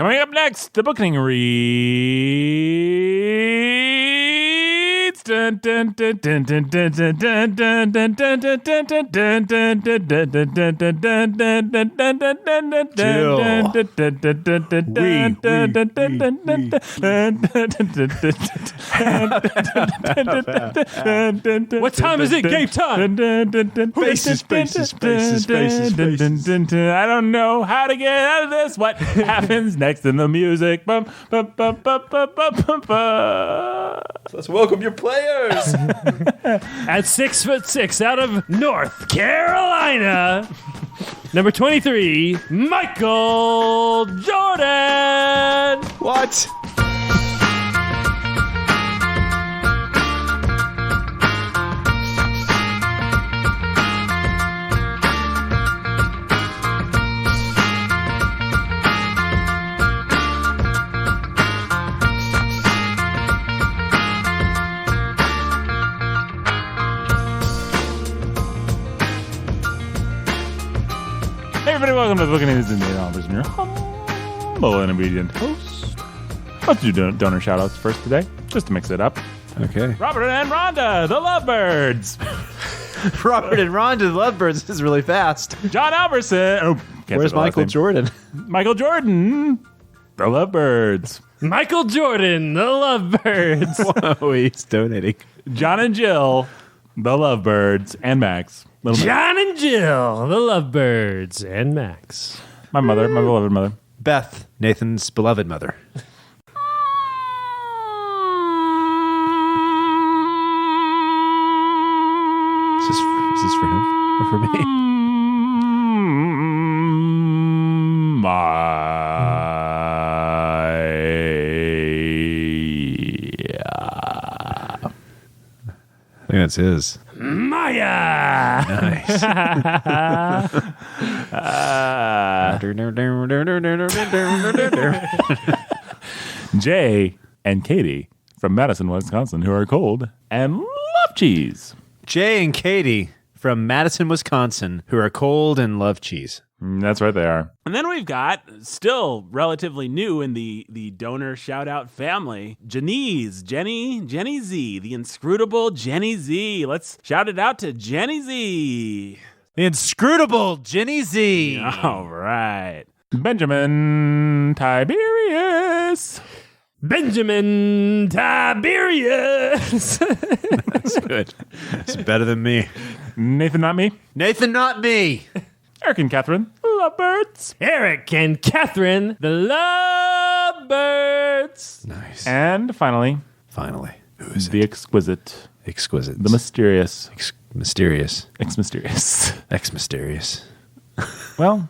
Coming up next, the Bookening reads. Dun, dun, dun, dun, dun, dun, dun, dun, dun, dun, dun, dun, dun, dun, dun, dun, dun, What time is it? Game time. Faces. I don't know how to get out of this. What happens next in the music? Let's welcome your players. At 6'6" out of North Carolina, number 23, Michael Jordan. What? Hey everybody, welcome to the Bookening. This is Nate Albers, and your humble and obedient host. Let's do donor shoutouts first today, just to mix it up. Okay. Robert and Rhonda, the Lovebirds. Robert and Rhonda, the Lovebirds. This is really fast. John Alberson. Where's Michael Jordan? Michael Jordan, the Lovebirds. Michael Jordan, the Lovebirds. Whoa, he's donating. John and Jill, the Lovebirds, and Max. John and Jill, the Lovebirds, and Max. My mother, my beloved mother. Beth, Nathan's beloved mother. Is this for him or for me? I think that's his. Maya. Nice. Jay and Katie from Madison, Wisconsin, who are cold and love cheese. Jay and Katie from Madison, Wisconsin, who are cold and love cheese. That's right, they are. And then we've got, still relatively new in the donor shout-out family, Jenny Z, the inscrutable Jenny Z. Let's shout it out to Jenny Z. The inscrutable Jenny Z. All right. Benjamin Tiberius. Benjamin Tiberius. That's good. It's better than me. Nathan, not me. Nathan, not me. Eric and Catherine, Lovebirds. Eric and Catherine, the Lovebirds. Nice. And finally, Who is the it? exquisite, Exquisite. the mysterious, Mysterious. X-mysterious. X-mysterious. Well,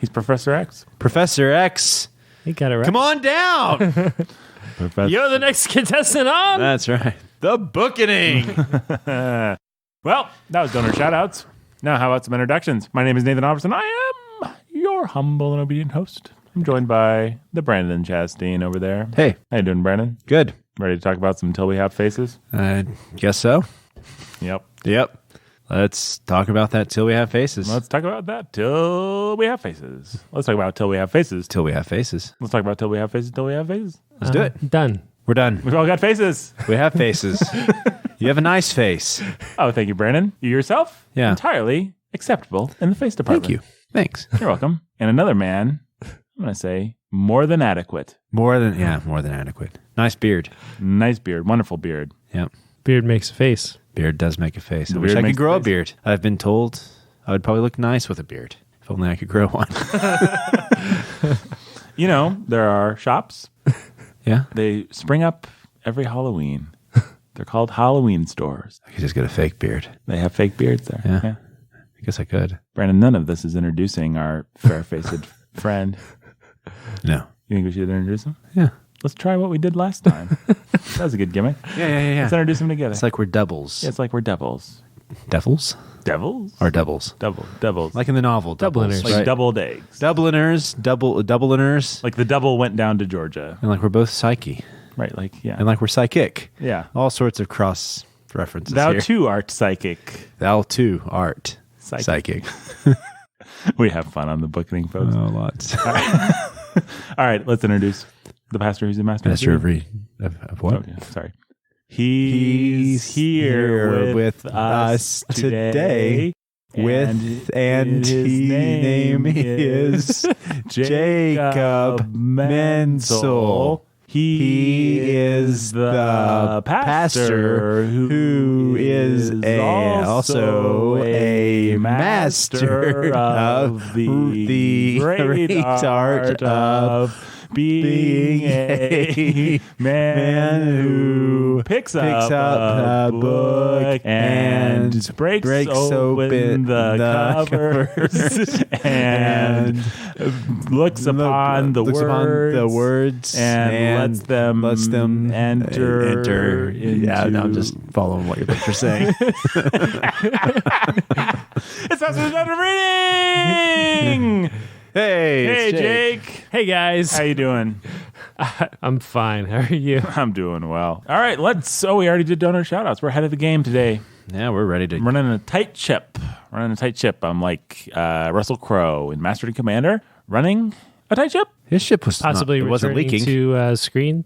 he's Professor X. Professor X. He got it right. Come on down. Professor. You're the next contestant on. That's right. The Bookening. Well, that was donor shoutouts. Now, how about some introductions? My name is Nathan Alberson. I am your humble and obedient host. I'm joined by the Brandon Chastain over there. Hey. How you doing, Brandon? Good. Ready to talk about some Till We Have Faces? I guess so. Yep. Let's talk about that till we have faces. Let's talk about that Till We Have Faces. Let's talk about Till We Have Faces. Till we have faces. Let's talk about Till We Have Faces, Till We Have Faces. Let's do it. Done. We're done. We've all got faces. We have faces. You have a nice face. Oh, thank you, Brandon. You yourself? Yeah. Entirely acceptable in the face department. Thank you. Thanks. You're welcome. And another man, I'm going to say, more than adequate. More than adequate. Nice beard. Nice beard. Wonderful beard. Yep. Beard makes a face. Beard does make a face. The I wish beard I could makes grow a a face. beard. I've been told I would probably look nice with a beard. If only I could grow one. You know, there are shops. Yeah? They spring up every Halloween. They're called Halloween stores. I could just get a fake beard. They have fake beards there. Yeah. I guess I could. Brandon, none of this is introducing our fair-faced friend. No. You think we should introduce him? Yeah. Let's try what we did last time. That was a good gimmick. Yeah. Let's introduce them together. It's like we're doubles. Yeah, it's like we're devils. Devils? Devils? Or doubles. Devils. Like in the novel. Dubliners. Like Right. doubled eggs. Dubliners. Like the double went down to Georgia. And like we're both psyche. Right, like, yeah. And like we're psychic. Yeah. All sorts of cross references Thou here. too art psychic. Thou too art Psychic. psychic. We have fun on the Bookening, folks. Oh, lots. All right, let's introduce the pastor who's the master. Master of of what? Okay, sorry. He's here with us today. And his name is Jacob Menzel. He is the pastor who is also a master of the great art of being a man who picks up a book and breaks open the covers and looks upon the words and lets them enter into... Yeah, no, I'm just following what you're saying. It's time for the reading. Hey, Jake. Hey, guys. How you doing? I'm fine. How are you? I'm doing well. All right, we already did donor shout-outs. We're ahead of the game today. Yeah, we're ready to... I'm running a tight ship. I'm like Russell Crowe in Master and Commander, running a tight ship. His ship was possibly it wasn't leaking. To a screen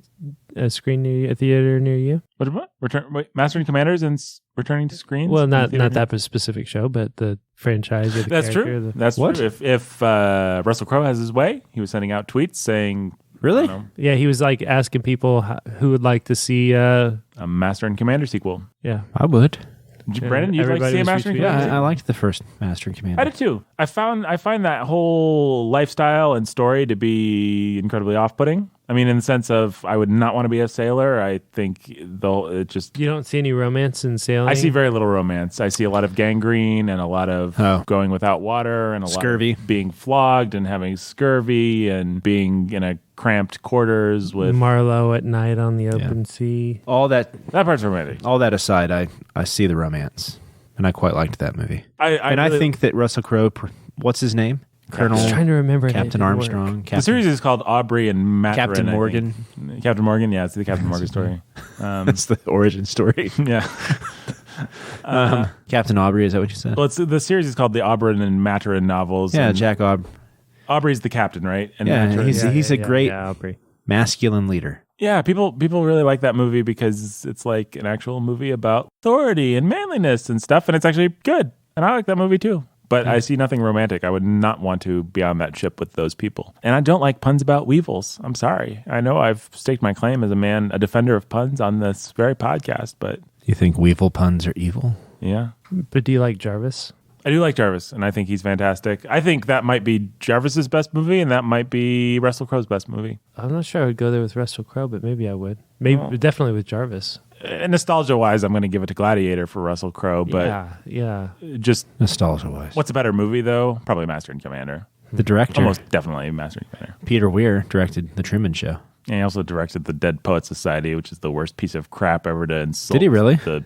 near a theater near you. What? Master and Commanders and returning to screens? Well, not that specific show, but the franchise or the That's character. true. That's what? true. If Russell Crowe has his way, he was sending out tweets saying... Really? Yeah, he was like asking people who would like to see a Master and Commander sequel. Yeah. I would. Brandon, you'd like to see a Master and Commander? Yeah, I liked the first Master and Commander. I did too. I find that whole lifestyle and story to be incredibly off-putting. I mean, in the sense of I would not want to be a sailor. I think it just... You don't see any romance in sailing? I see very little romance. I see a lot of gangrene and a lot of going without water and a scurvy. lot of being flogged and having scurvy and being in a cramped quarters with... Marlowe at night on the open sea. All that part's romantic. All that aside, I see the romance, and I quite liked that movie. I really think that Russell Crowe, what's his name? Colonel. I was trying to remember. Captain Armstrong. The series is called Aubrey and Maturin. Captain Morgan. Captain Morgan, yeah, it's the Captain Morgan story. That's the origin story. Yeah. Captain Aubrey, is that what you said? Well, the series is called the Aubrey and Maturin novels. Yeah, Jack Aubrey. Aubrey's the captain, right? And yeah, Maturin, he's a great Aubrey. Masculine leader. Yeah, people really like that movie because it's like an actual movie about authority and manliness and stuff, and it's actually good. And I like that movie too. But I see nothing romantic. I would not want to be on that ship with those people. And I don't like puns about weevils. I'm sorry. I know I've staked my claim as a defender of puns on this very podcast, but... You think weevil puns are evil? Yeah. But do you like Jarvis? I do like Jarvis, and I think he's fantastic. I think that might be Jarvis's best movie, and that might be Russell Crowe's best movie. I'm not sure I would go there with Russell Crowe, but maybe I would. Definitely with Jarvis. Nostalgia-wise, I'm going to give it to Gladiator for Russell Crowe, but just nostalgia-wise. What's a better movie, though? Probably Master and Commander. The director. Almost definitely Master and Commander. Peter Weir directed The Truman Show. And he also directed The Dead Poets Society, which is the worst piece of crap ever to insult. Did he really? The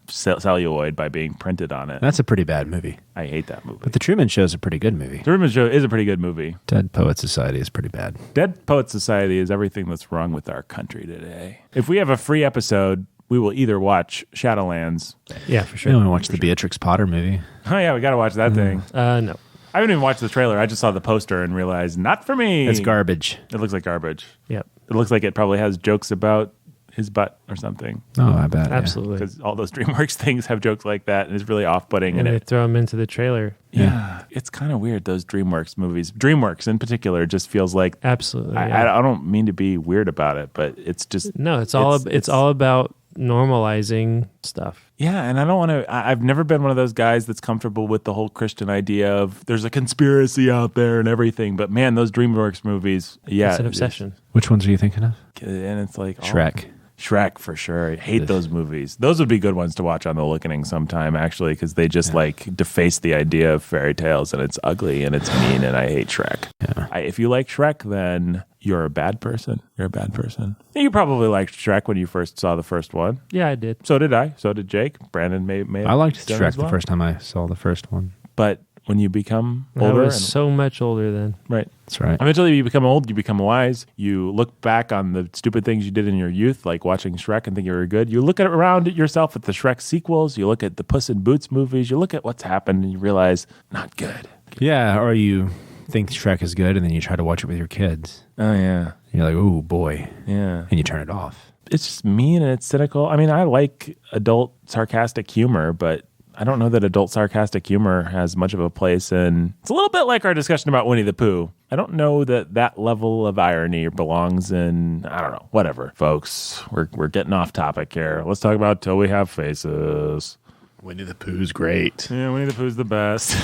celluloid by being printed on it. That's a pretty bad movie. I hate that movie. But The Truman Show is a pretty good movie. The Truman Show is a pretty good movie. Dead Poets Society is pretty bad. Dead Poets Society is everything that's wrong with our country today. If we have a free episode, we will either watch Shadowlands. Yeah, for sure. We want to watch the Beatrix Potter movie. Oh yeah, we got to watch that thing. No. I haven't even watched the trailer. I just saw the poster and realized, not for me. It's garbage. It looks like garbage. Yep. It looks like it probably has jokes about his butt or something. Oh, I bet. Absolutely. Because all those DreamWorks things have jokes like that, and it's really off-putting. And they throw them into the trailer. Yeah. It's kind of weird, those DreamWorks movies. DreamWorks in particular just feels like... Absolutely. I don't mean to be weird about it, but it's just... No, it's all about normalizing stuff. Yeah, and I don't want to... I've never been one of those guys that's comfortable with the whole Christian idea of there's a conspiracy out there and everything, but man, those DreamWorks movies... Yeah. It's an obsession. Which ones are you thinking of? And it's like... Shrek. Shrek, for sure. I hate those movies. Those would be good ones to watch on the Bookening sometime, actually, because they just deface the idea of fairy tales, and it's ugly and it's mean, and I hate Shrek. Yeah. If you like Shrek, then you're a bad person. You're a bad person. You probably liked Shrek when you first saw the first one. Yeah, I did. So did I. So did Jake. Brandon may I liked done Shrek as well. the first time I saw the first one. But when you become I older... was so much older then. Right. That's right. Eventually you become old, you become wise, you look back on the stupid things you did in your youth, like watching Shrek and think you were good. You look around at yourself at the Shrek sequels, you look at the Puss in Boots movies, you look at what's happened and you realize, not good. Yeah, or you think Shrek is good, and then you try to watch it with your kids. Oh, yeah. And you're like, "Ooh, boy." Yeah. And you turn it off. It's just mean and it's cynical. I mean, I like adult sarcastic humor, but I don't know that adult sarcastic humor has much of a place in... It's a little bit like our discussion about Winnie the Pooh. I don't know that that level of irony belongs in... I don't know. Whatever, folks. We're getting off topic here. Let's talk about Till We Have Faces. Winnie the Pooh's great. Yeah, Winnie the Pooh's the best.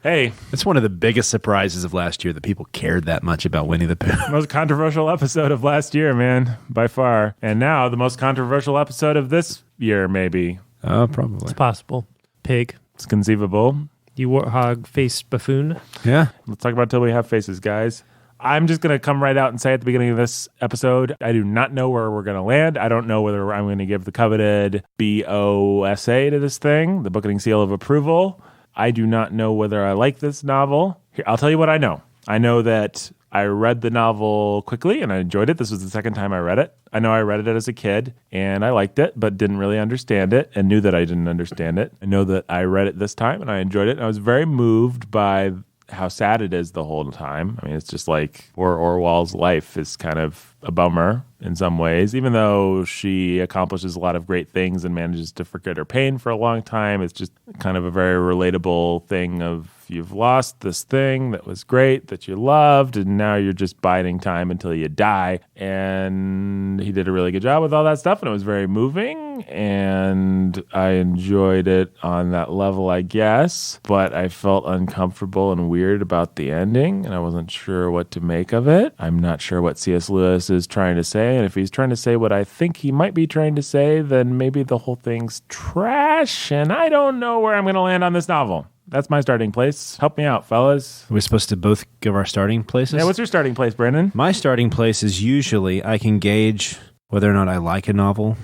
Hey. It's one of the biggest surprises of last year that people cared that much about Winnie the Pooh. Most controversial episode of last year, man, by far. And now the most controversial episode of this year, maybe. Probably. It's possible. Pig. It's conceivable. You warthog face buffoon. Yeah. Let's talk about Till We Have Faces, guys. I'm just going to come right out and say at the beginning of this episode, I do not know where we're going to land. I don't know whether I'm going to give the coveted BOSA to this thing, the Bookening Seal of Approval. I do not know whether I like this novel. Here, I'll tell you what I know. I know that I read the novel quickly and I enjoyed it. This was the second time I read it. I know I read it as a kid and I liked it, but didn't really understand it and knew that I didn't understand it. I know that I read it this time and I enjoyed it. And I was very moved by how sad it is the whole time. I mean, it's just like Orwell's life is kind of a bummer in some ways, even though she accomplishes a lot of great things and manages to forget her pain for a long time. It's just kind of a very relatable thing of you've lost this thing that was great that you loved and now you're just biding time until you die. And he did a really good job with all that stuff and it was very moving and I enjoyed it on that level, I guess, but I felt uncomfortable and weird about the ending and I wasn't sure what to make of it. I'm not sure what C.S. Lewis is trying to say, and if he's trying to say what I think he might be trying to say, then maybe the whole thing's trash and I don't know where I'm going to land on this novel. That's my starting place. Help me out, fellas. We're supposed to both give our starting places? Yeah, what's your starting place, Brandon? My starting place is usually I can gauge whether or not I like a novel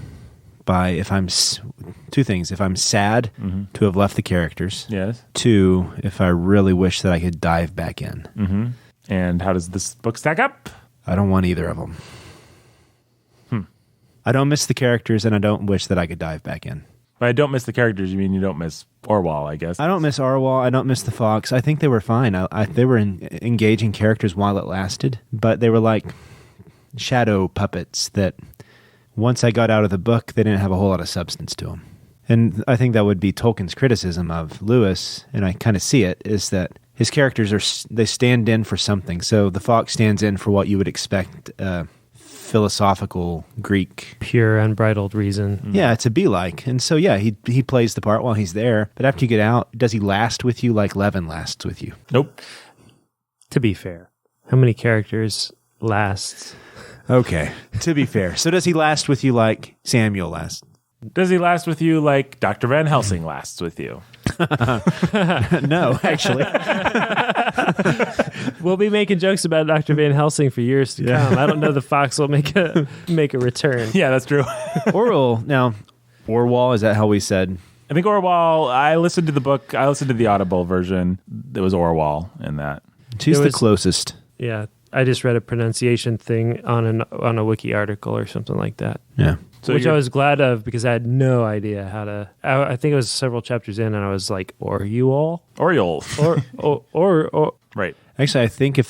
by two things. If I'm sad to have left the characters. Yes. Two, if I really wish that I could dive back in. Mm-hmm. And how does this book stack up? I don't want either of them. I don't miss the characters and I don't wish that I could dive back in. By I don't miss the characters, you mean you don't miss Orwell, I guess. I don't miss Orwell. I don't miss the Fox. I think they were fine. They were engaging characters while it lasted, but they were like shadow puppets that once I got out of the book, they didn't have a whole lot of substance to them. And I think that would be Tolkien's criticism of Lewis, and I kind of see it, is that his characters they stand in for something. So the Fox stands in for what you would expect philosophical Greek, Pure, unbridled reason. yeah, to be like. And so, yeah, he plays the part while he's there. But after you get out, does he last with you like Levin lasts with you? Nope. To be fair, how many characters last? Okay, to be fair. So does he last with you like Samuel lasts? Does he last with you like Dr. Van Helsing lasts with you? No, actually. We'll be making jokes about Dr. Van Helsing for years to come. I don't know the Fox will make a return. Yeah, that's true. Orwell, is that how we said? I think Orwell, I listened to the book, I listened to the Audible version. There was Orwell in that. She's the closest. Yeah, I just read a pronunciation thing on a wiki article or something like that. Yeah. So which I was glad of because I had no idea how to. I think it was several chapters in, and I was like, "Or you all, Oriole. or Right. Actually, I think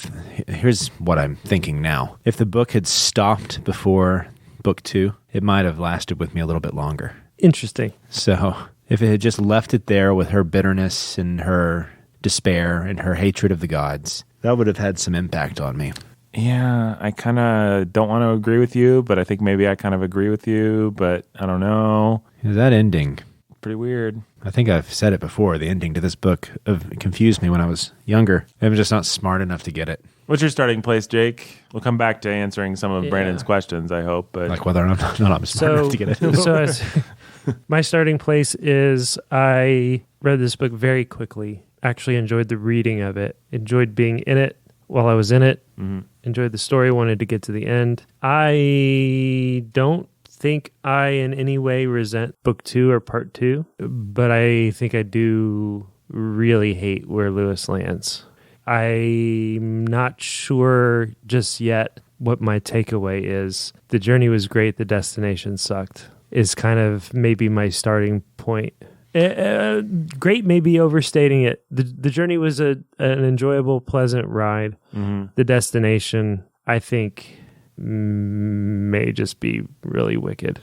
here's what I'm thinking now. If the book had stopped before book 2, it might have lasted with me a little bit longer. Interesting. So if it had just left it there with her bitterness and her despair and her hatred of the gods, that would have had some impact on me. Yeah, I kind of don't want to agree with you, but I think maybe I kind of agree with you, but I don't know. That ending, Pretty weird. I think I've said it before, the ending to this book confused me when I was younger. I'm just not smart enough to get it. What's your starting place, Jake? We'll come back to answering some of Brandon's questions, I hope. But Like whether or not I'm smart enough to get it. So my starting place is I read this book very quickly. Actually enjoyed the reading of it. Enjoyed being in it while I was in it. Mm-hmm. Enjoyed the story. Wanted to get to the end. I don't think I in any way resent book 2 or part 2, but I think I do really hate where Lewis lands. I'm not sure just yet what my takeaway is. The journey was great. The destination sucked is kind of maybe my starting point. Great may be overstating it. The journey was an enjoyable, pleasant ride. The destination, I think, may just be really wicked.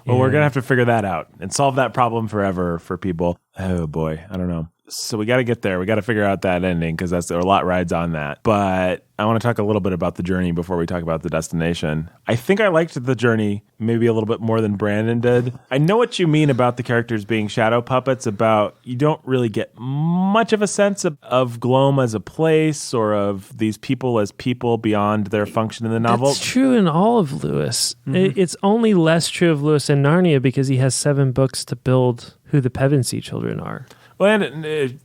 Well, we're going to have to figure that out and solve that problem forever for people. Oh, boy. I don't know. So we got to get there. We got to figure out that ending because there are a lot rides on that. But I want to talk a little bit about the journey before we talk about the destination. I think I liked the journey maybe a little bit more than Brandon did. I know what you mean about the characters being shadow puppets, about you don't really get much of a sense of Gloam as a place or of these people as people beyond their function in the novel. It's true in all of Lewis. It's only less true of Lewis in Narnia because he has 7 books to build who the Pevensey children are. Well, and the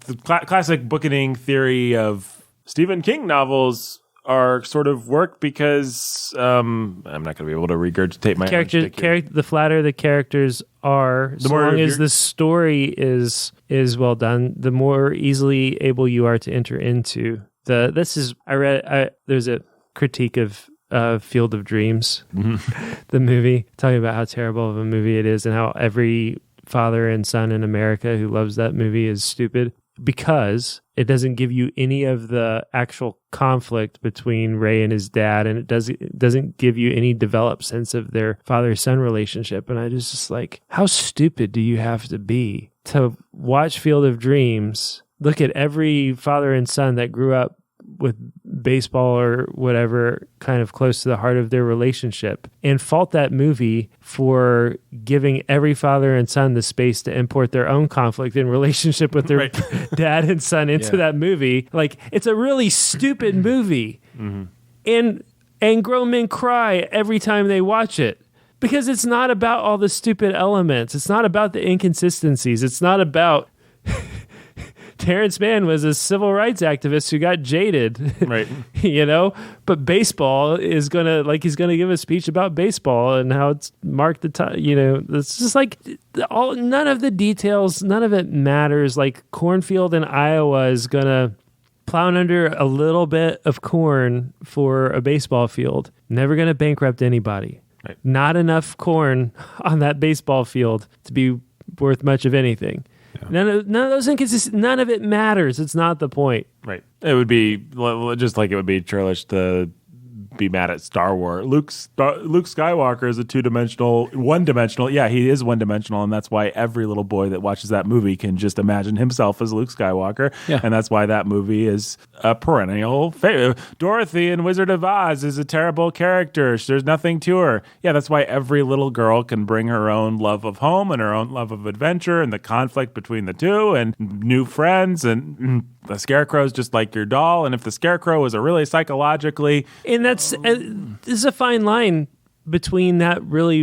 classic Bookening theory of Stephen King novels are sort of work because I'm not going to be able to regurgitate my the flatter the characters are, as long as the story is well done, the more easily able you are to enter into there's a critique of Field of Dreams, the movie, talking about how terrible of a movie it is and how every father and son in America who loves that movie is stupid because it doesn't give you any of the actual conflict between Ray and his dad, and it doesn't give you any developed sense of their father-son relationship. And I just like, how stupid do you have to be to watch Field of Dreams, look at every father and son that grew up with baseball or whatever kind of close to the heart of their relationship and fault that movie for giving every father and son the space to import their own conflict and relationship with their dad and son into that movie. Like, it's a really stupid movie. And grown men cry every time they watch it because it's not about all the stupid elements. It's not about the inconsistencies. It's not about Terrence Mann was a civil rights activist who got jaded, right? But baseball is he's gonna give a speech about baseball and how it's marked the time. It's just like none of the details, none of it matters. Like cornfield in Iowa is gonna plowing under a little bit of corn for a baseball field, never gonna bankrupt anybody. Right. Not enough corn on that baseball field to be worth much of anything. None of those inconsistencies, none of it matters. It's not the point. Right. It would be just like it would be churlish to be mad at Star Wars. Luke Skywalker is one-dimensional. Yeah, he is one-dimensional, and that's why every little boy that watches that movie can just imagine himself as Luke Skywalker. Yeah. And that's why that movie is a perennial favorite. Dorothy in Wizard of Oz is a terrible character. There's nothing to her. Yeah, that's why every little girl can bring her own love of home and her own love of adventure and the conflict between the two and new friends, and the Scarecrow's just like your doll. And if the Scarecrow was a really psychologically... And there's a fine line between that really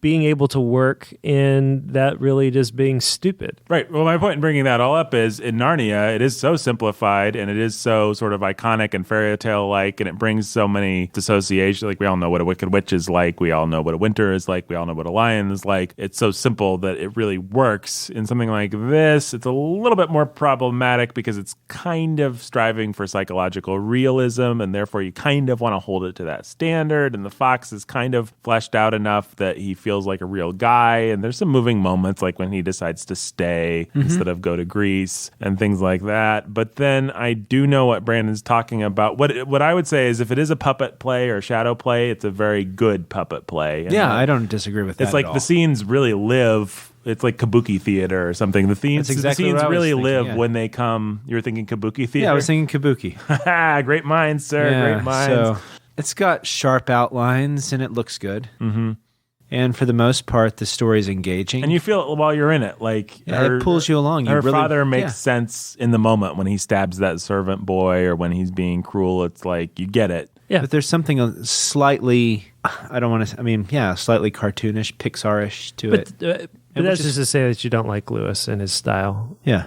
being able to work and that really just being stupid. Right. Well, my point in bringing that all up is in Narnia, it is so simplified and it is so sort of iconic and fairy tale like, and it brings so many dissociations. Like, we all know what a wicked witch is like. We all know what a winter is like. We all know what a lion is like. It's so simple that it really works. In something like this, it's a little bit more problematic because it's kind of striving for psychological realism, and therefore you kind of want to hold it to that standard. And the fox is kind of fleshed out enough that he feels like a real guy, and there's some moving moments like when he decides to stay instead of go to Greece and things like that. But then I do know what Brandon's talking about. What I would say is if it is a puppet play or shadow play, it's a very good puppet play. And I don't disagree with that. It's like at all. The scenes really live. It's like kabuki theater or something. The scenes really live when they come. You were thinking kabuki theater? Yeah, I was thinking kabuki. Great minds, sir. Yeah, great minds. So it's got sharp outlines and it looks good. Mm-hmm. And for the most part, the story's engaging. And you feel it while you're in it. Like it pulls you along. Her father makes sense in the moment when he stabs that servant boy or when he's being cruel. It's like, you get it. Yeah. But there's something slightly, slightly cartoonish, Pixar-ish to it. But that's just to say that you don't like Lewis and his style. Yeah.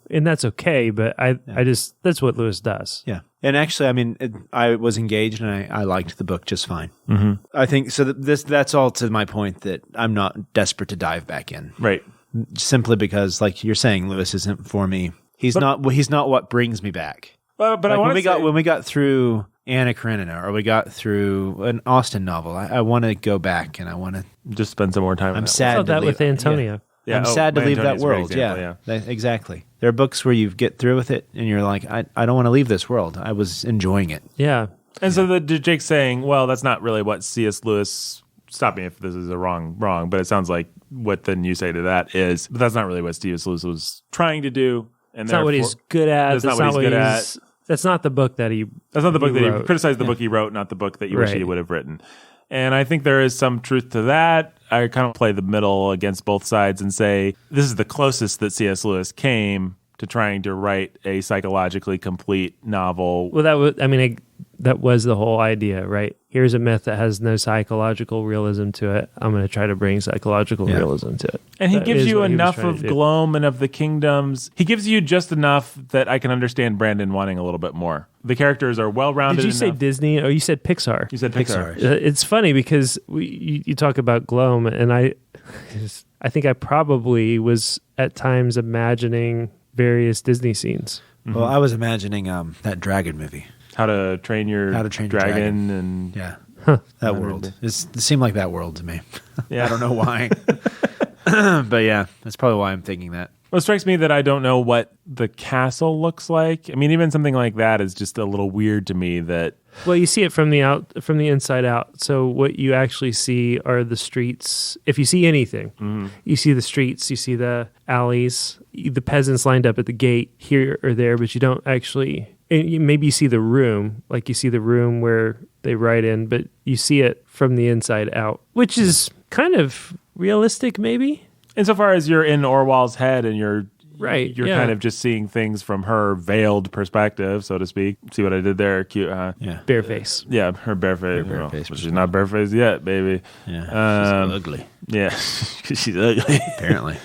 And that's okay, but that's what Lewis does. Yeah. And actually, I was engaged and I liked the book just fine. Mm-hmm. I think, so that's all to my point that I'm not desperate to dive back in. Right. Simply because, like you're saying, Lewis isn't for me. He's not what brings me back. But I want to say... when we got through Anna Karenina or we got through an Austen novel, I want to go back and I want to just spend some more time. I'm sad. I thought that with Antonia. Yeah. Yeah, I'm sad to Land leave that Journey's a great world. example, Exactly. There are books where you get through with it and you're like, I don't want to leave this world. I was enjoying it. Yeah. And so Jake's saying, well, that's not really what C.S. Lewis, stop me if this is a wrong, but it sounds like what then you say to that is, but that's not really what C.S. Lewis was trying to do. And That's not what he's good at. That's not what he's good at. That's not the book that he That's not the book that wrote. he criticized the book he wrote, not the book that you wish Right. he would have written. And I think there is some truth to that. I kind of play the middle against both sides and say this is the closest that C.S. Lewis came to trying to write a psychologically complete novel. Well, that was the whole idea, right? Here's a myth that has no psychological realism to it. I'm going to try to bring psychological realism to it. And he That gives is you what he was enough trying of to do. Gloam and of the kingdoms. He gives you just enough that I can understand Brandon wanting a little bit more. The characters are well-rounded Did you say enough. Disney or you said Pixar? You said Pixar. It's funny because you talk about Gloam, and I think I probably was at times imagining various Disney scenes. Well, I was imagining that dragon movie. How to Train Your Dragon. And Yeah. That world. It seemed like that world to me. Yeah. I don't know why. But yeah, that's probably why I'm thinking that. Well, it strikes me that I don't know what the castle looks like. I mean, even something like that is just a little weird to me that Well, you see it from the inside out. So what you actually see are the streets. If you see anything, you see the streets, you see the alleys, the peasants lined up at the gate here or there, but you don't actually. Maybe you see the room, like you see the room where they ride in, but you see it from the inside out, which is kind of realistic, maybe. insofar as you're in Orwell's head and you're kind of just seeing things from her veiled perspective, so to speak. See what I did there? Cute, huh? Yeah. Bare face. Yeah, her bare face. Bare face She's not barefaced yet, baby. Yeah. She's ugly. Yeah, 'cause she's ugly. Apparently.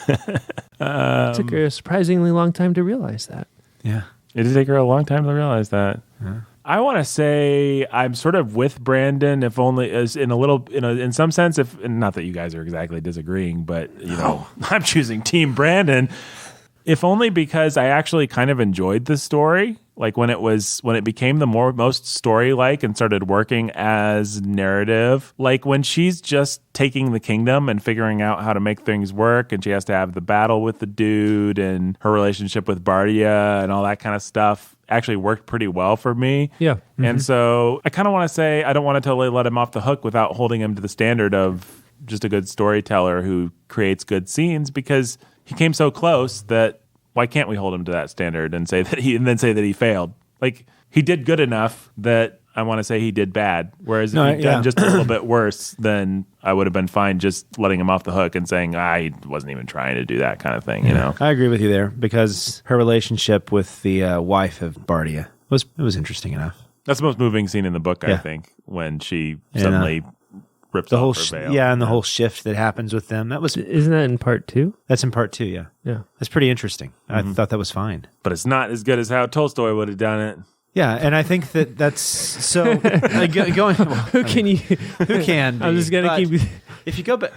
It took her a surprisingly long time to realize that. Yeah. It did take her a long time to realize that. Yeah. I want to say I'm sort of with Brandon, if only as in some sense, if not that you guys are exactly disagreeing, but I'm choosing Team Brandon, if only because I actually kind of enjoyed the story. Like when it became the most story-like and started working as narrative, like when she's just taking the kingdom and figuring out how to make things work, and she has to have the battle with the dude and her relationship with Bardia and all that kind of stuff actually worked pretty well for me. Yeah. Mm-hmm. And so I kind of want to say I don't want to totally let him off the hook without holding him to the standard of just a good storyteller who creates good scenes, because he came so close that why can't we hold him to that standard and say that he failed? Like, he did good enough that I want to say he did bad. Whereas if he'd done just a little bit worse, then I would have been fine just letting him off the hook and saying, he wasn't even trying to do that kind of thing, you know? I agree with you there, because her relationship with the wife of Bardia was interesting enough. That's the most moving scene in the book, I think, when she suddenly rips the off whole her veil. and the whole shift that happens with them. Isn't that in part 2? That's in part 2, yeah. Yeah. That's pretty interesting. I thought that was fine. But it's not as good as how Tolstoy would have done it. Yeah, and I think that's so going. Who can? I'm just gonna keep. If you go back,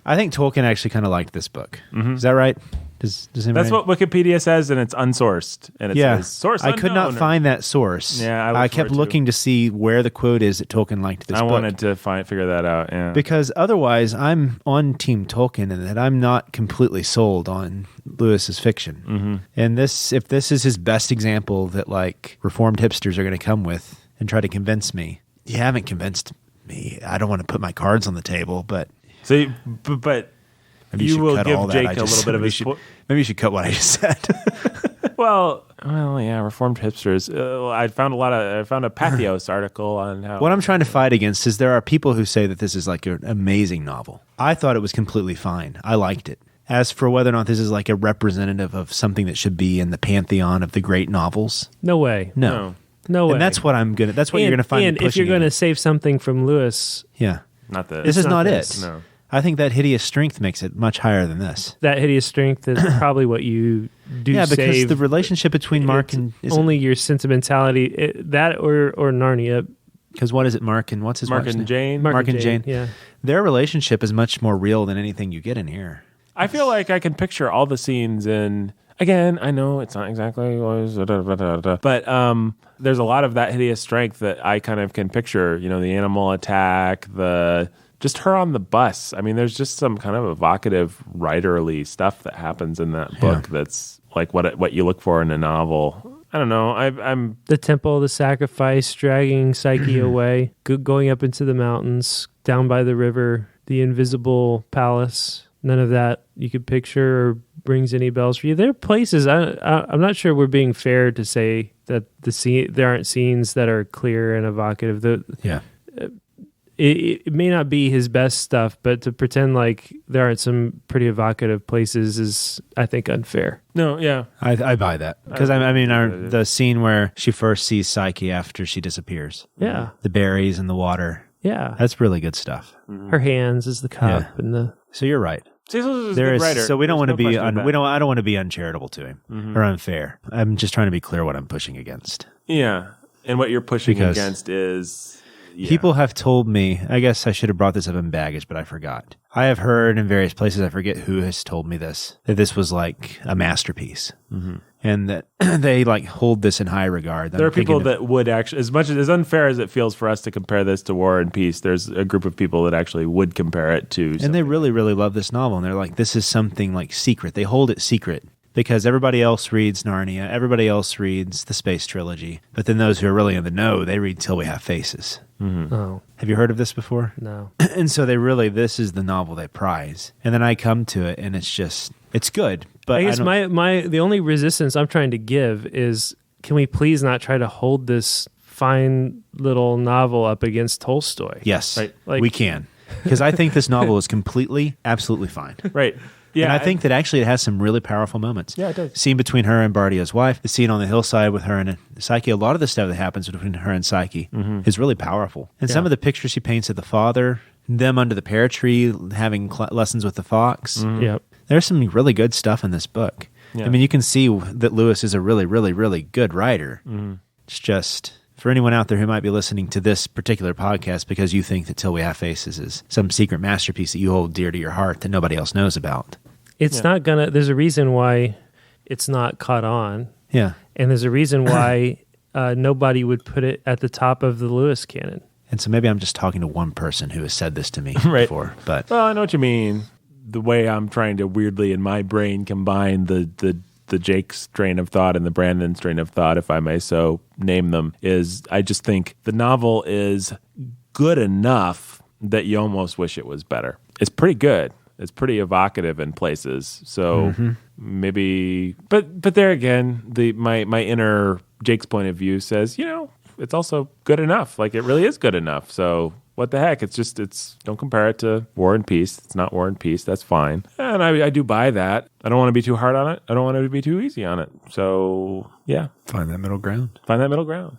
I think Tolkien actually kind of liked this book. Is that right? Does That's what Wikipedia says, and it's unsourced. And it says source I could not unknown. find that source. Yeah, I kept looking to see where the quote is that Tolkien liked this book. I wanted to figure that out. Yeah, because otherwise, I'm on Team Tolkien, and that I'm not completely sold on Lewis's fiction. Mm-hmm. And if this is his best example that like reformed hipsters are going to come with and try to convince me, you haven't convinced me. I don't want to put my cards on the table, but but. Maybe You will cut give all that. Jake a little bit of his... Maybe you should cut what I just said. Well, yeah, reformed hipsters. I found a Pathos article on how... What I'm trying to fight against is there are people who say that this is like an amazing novel. I thought it was completely fine. I liked it. As for whether or not this is like a representative of something that should be in the pantheon of the great novels, No way. no way. And that's what That's what you're going to find. And if you're going to save something from Lewis, Not this. this is not this. it. No. I think that hideous strength makes it much higher than this. that hideous strength is probably what you do. Yeah, because save. the relationship between Mark and only your sentimentality, that or Narnia. because what is it, Mark and what's his Mark wife's and name? Jane. Mark and Jane. Yeah. Their relationship is much more real than anything you get in here. I feel like I can picture all the scenes in... Again, I know it's not exactly... But there's a lot of that hideous strength that I kind of can picture. You know, the animal attack, the just her on the bus. I mean, there's just some kind of evocative writerly stuff that happens in that book that's like what you look for in a novel. I don't know. I'm The temple, the sacrifice, dragging Psyche away, going up into the mountains, down by the river, the invisible palace. None of that you could picture or rings any bells for you. There are places, I'm not sure we're being fair to say that there aren't scenes that are clear and evocative. It may not be his best stuff, but to pretend like there aren't some pretty evocative places is, I think, unfair. no, yeah. I buy that. Because, the scene where she first sees Psyche after she disappears. Yeah. The berries and the water. Yeah. That's really good stuff. Her hands is the cup and the... So you're right. Cecil's a good writer. So we don't want to be I don't want to be uncharitable to him or unfair. I'm just trying to be clear what I'm pushing against. Yeah, and what you're pushing against is people have told me. I guess I should have brought this up in baggage, but I forgot. I have heard in various places. I forget who has told me this, that this was like a masterpiece, and that they like hold this in high regard. There are people that would actually, as unfair as it feels for us to compare this to War and Peace, there's a group of people that actually would compare it to something. And they really, really love this novel. And they're like, this is something like secret. They hold it secret because everybody else reads Narnia. Everybody else reads the Space Trilogy. But then those who are really in the know, they read Till We Have Faces. Oh, Have you heard of this before? no. And so this is the novel they prize. And then I come to it and it's good. But I guess the only resistance I'm trying to give is, can we please not try to hold this fine little novel up against Tolstoy? Yes, Right. Like- we can. Because I think this novel is absolutely fine. right. Yeah, And I think that actually it has some really powerful moments. Yeah, it does. Scene between her and Bardio's wife, the scene on the hillside with her and Psyche, a lot of the stuff that happens between her and Psyche is really powerful. And some of the pictures she paints of the father, them under the pear tree having lessons with the fox. Yep. There's some really good stuff in this book. Yeah. I mean, you can see that Lewis is a really, really, really good writer. It's just, for anyone out there who might be listening to this particular podcast because you think that Till We Have Faces is some secret masterpiece that you hold dear to your heart that nobody else knows about. It's not gonna, there's a reason why it's not caught on. Yeah. And there's a reason why nobody would put it at the top of the Lewis canon. And so maybe I'm just talking to one person who has said this to me Right. before. But Well, I know what you mean. The way I'm trying to weirdly in my brain combine the Jake's train of thought and the Brandon's train of thought, if I may so name them, is I just think the novel is good enough that you almost wish it was better. It's pretty good. It's pretty evocative in places. So maybe, but there again, my inner Jake's point of view says, it's also good enough. Like it really is good enough. So what the heck? It's don't compare it to War and Peace. It's not War and Peace. That's fine. And I do buy that. I don't want to be too hard on it. I don't want it to be too easy on it. So yeah, find that middle ground. find that middle ground.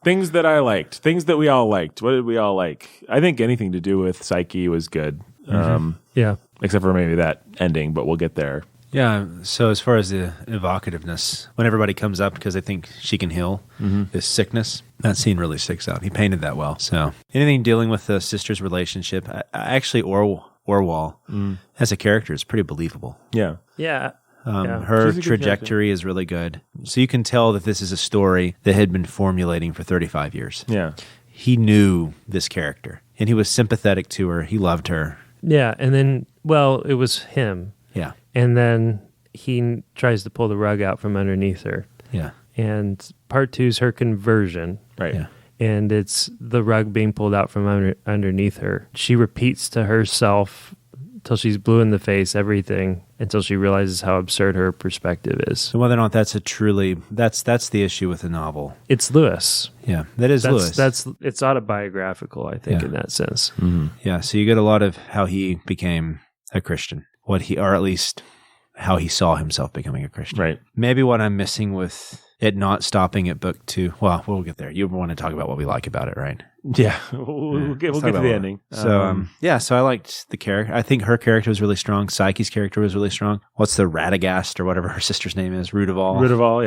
Things that I liked, things that we all liked. What did we all like? I think anything to do with Psyche was good. Yeah. Except for maybe that ending, but we'll get there. Yeah. So as far as the evocativeness, when everybody comes up because they think she can heal this sickness, that scene really sticks out. He painted that well. So anything dealing with the sister's relationship, actually Orwell as a character is pretty believable. Yeah. Yeah. Her She's a good trajectory is really good. So you can tell that this is a story that had been formulating for 35 years. Yeah. He knew this character and he was sympathetic to her. He loved her. Yeah. And then, it was him. Yeah. And then he tries to pull the rug out from underneath her. Yeah. And part 2 is her conversion. Right. Yeah. And it's the rug being pulled out from underneath her. She repeats to herself till she's blue in the face, everything, until she realizes how absurd her perspective is. So whether or not that's that's the issue with the novel. It's Lewis. Yeah, that is Lewis. It's autobiographical, I think, in that sense. Yeah, so you get a lot of how he became a Christian, or at least how he saw himself becoming a Christian. Right. Maybe what I'm missing with it not stopping at book 2. Well, we'll get there. You want to talk about what we like about it, right? Yeah. We'll get to the ending. So, so I liked the character. I think her character was really strong. Psyche's character was really strong. What's the Radagast or whatever her sister's name is? Rudeval,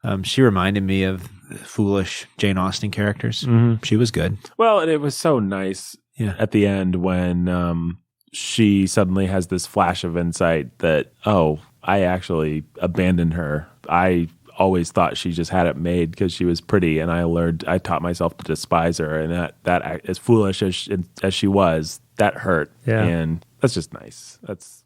yeah. She reminded me of foolish Jane Austen characters. She was good. Well, and it was so nice at the end when she suddenly has this flash of insight that, I actually abandoned her. I always thought she just had it made because she was pretty, and I taught myself to despise her, and that as foolish as she was, that hurt. Yeah. And that's just nice. It's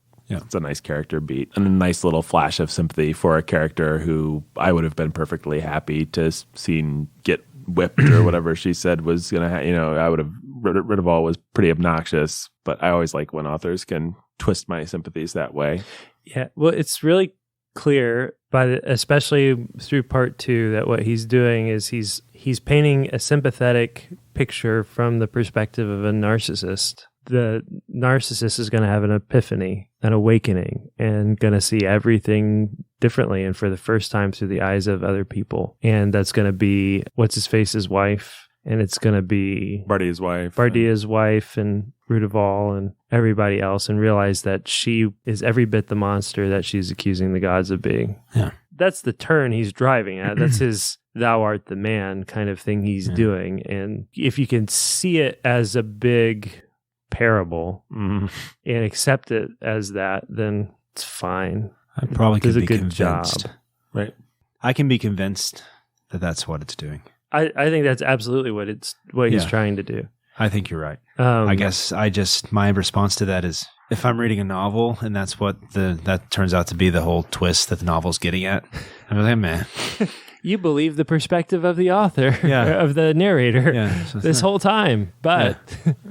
a nice character beat and a nice little flash of sympathy for a character who I would have been perfectly happy to seen get whipped or whatever she said was going to I would have rid of all was pretty obnoxious, but I always like when authors can twist my sympathies that way. Yeah, well, it's really clear, especially through part 2, that what he's doing is he's painting a sympathetic picture from the perspective of a narcissist. The narcissist is going to have an epiphany, an awakening, and going to see everything differently and for the first time through the eyes of other people. And that's going to be what's-his-face's wife, and it's going to be Bardia's wife and Rudeval and everybody else, and realize that she is every bit the monster that she's accusing the gods of being. Yeah. That's the turn he's driving at. That's his thou art the man kind of thing he's doing. And if you can see it as a big parable and accept it as that, then it's fine. I probably could be convinced. job. Right. I can be convinced that that's what it's doing. I think that's absolutely what he's trying to do. I think you're right. I guess my response to that is, if I'm reading a novel and that's what that turns out to be the whole twist that the novel's getting at, I'm like, man. You believe the perspective of the author, of the narrator, this whole time. But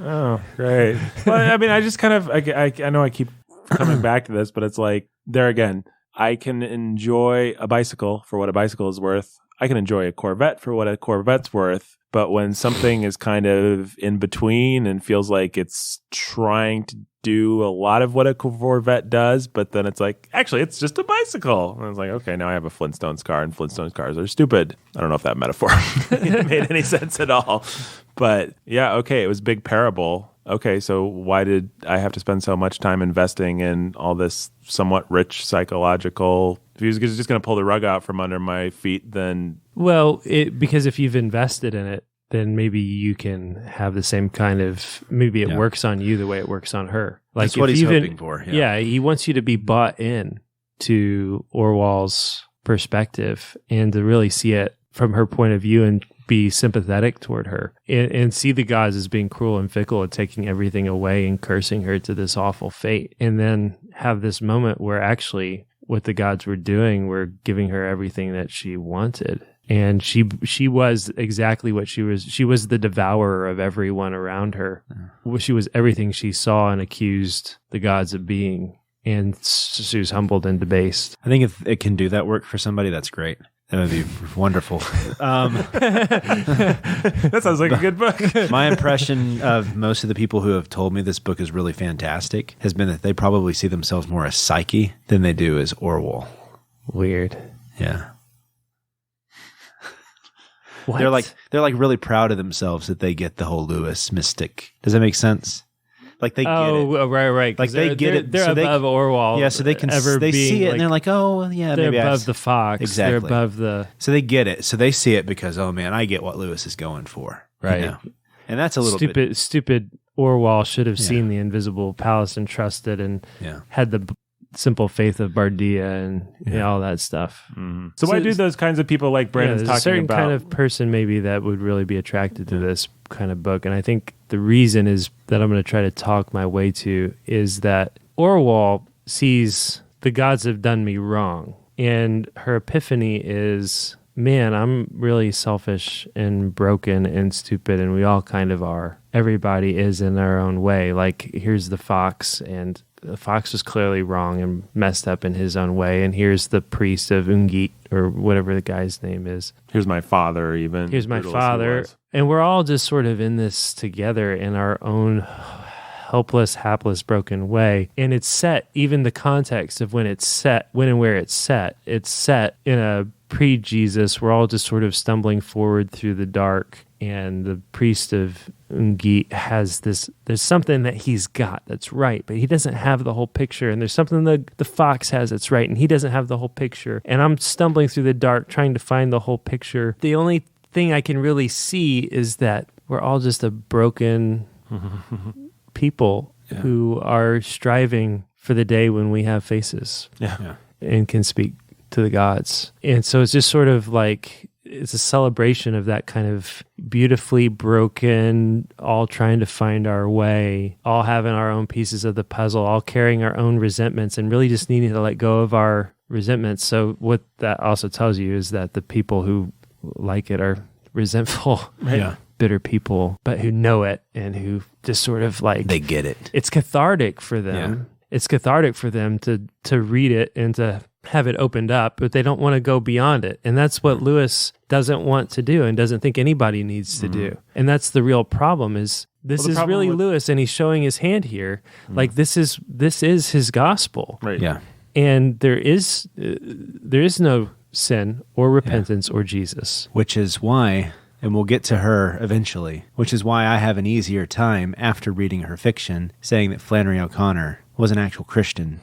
oh, great. Well, I mean, I just kind of I know I keep coming back to this, but it's like there again. I can enjoy a bicycle for what a bicycle is worth. I can enjoy a Corvette for what a Corvette's worth. But when something is kind of in between and feels like it's trying to do a lot of what a Corvette does, but then it's like, actually, it's just a bicycle. And I was like, okay, now I have a Flintstones car, and Flintstones cars are stupid. I don't know if that metaphor made any sense at all. But yeah, okay, it was a big parable. Okay, so why did I have to spend so much time investing in all this somewhat rich psychological? If he was just going to pull the rug out from under my feet, then... Well, because if you've invested in it, then maybe you can have the same kind of... Maybe it works on you the way it works on her. Like that's what he's hoping for. Yeah, he wants you to be bought in to Orwell's perspective and to really see it from her point of view and be sympathetic toward her and see the gods as being cruel and fickle and taking everything away and cursing her to this awful fate. And then have this moment where actually what the gods were doing were giving her everything that she wanted. And she was exactly what she was. She was the devourer of everyone around her. Yeah. She was everything she saw and accused the gods of being. And she was humbled and debased. I think if it can do that work for somebody, that's great. That would be wonderful. That sounds like a good book. My impression of most of the people who have told me this book is really fantastic has been that they probably see themselves more as Psyche than they do as Orwell. Weird. Yeah. What? They're like really proud of themselves that they get the whole Lewis mystic. Does that make sense? Like they get it. Oh, right. Like they get it. They're so above Orwell. Yeah, so they can they see it and they're like, oh, yeah, they're maybe above the fox. Exactly. They're above the. So they get it. So they see it because, oh man, I get what Lewis is going for. Right. You know? And that's a little bit stupid. Orwell should have seen the invisible palace and trusted and had the simple faith of Bardia and all that stuff. Mm-hmm. So why do those kinds of people like Brandon's talking a certain about? Kind of person maybe that would really be attracted to this kind of book. And I think the reason is that I'm going to try to talk my way to is that Orwell sees the gods have done me wrong. And her epiphany is, man, I'm really selfish and broken and stupid, and we all kind of are. Everybody is in their own way. Like, here's the fox, and the fox was clearly wrong and messed up in his own way. And here's the priest of Ungit, or whatever the guy's name is. Here's my father, even. Here's my father. And we're all just sort of in this together in our own helpless, hapless, broken way. And it's set, even the context of when it's set, when and where it's set in a pre-Jesus. We're all just sort of stumbling forward through the dark. And the priest of Ungit has this, there's something that he's got that's right, but he doesn't have the whole picture. And there's something that the fox has that's right, and he doesn't have the whole picture. And I'm stumbling through the dark trying to find the whole picture. The only thing I can really see is that we're all just a broken people who are striving for the day when we have faces and can speak to the gods. And so it's just sort of like, it's a celebration of that kind of beautifully broken, all trying to find our way, all having our own pieces of the puzzle, all carrying our own resentments, and really just needing to let go of our resentments. So what that also tells you is that the people who like it are resentful, bitter people, but who know it and who just sort of like... They get it. It's cathartic for them. Yeah. It's cathartic for them to read it and to have it opened up, but they don't want to go beyond it. And that's what Lewis doesn't want to do and doesn't think anybody needs to do. And that's the real problem is this is really Lewis, and he's showing his hand here. Like this is his gospel. Right. Yeah. And there is no sin or repentance or Jesus. Which is why, and we'll get to her eventually, which is why I have an easier time after reading her fiction saying that Flannery O'Connor was an actual Christian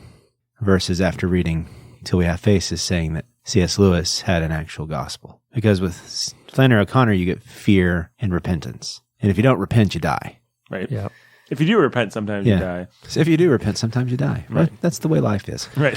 versus after reading Till We Have Faces saying that C.S. Lewis had an actual gospel. Because with Flannery O'Connor, you get fear and repentance. And if you don't repent, you die. Right. Yeah. If you do repent, sometimes you die. So if you do repent, sometimes you die. Right. That's the way life is. Right.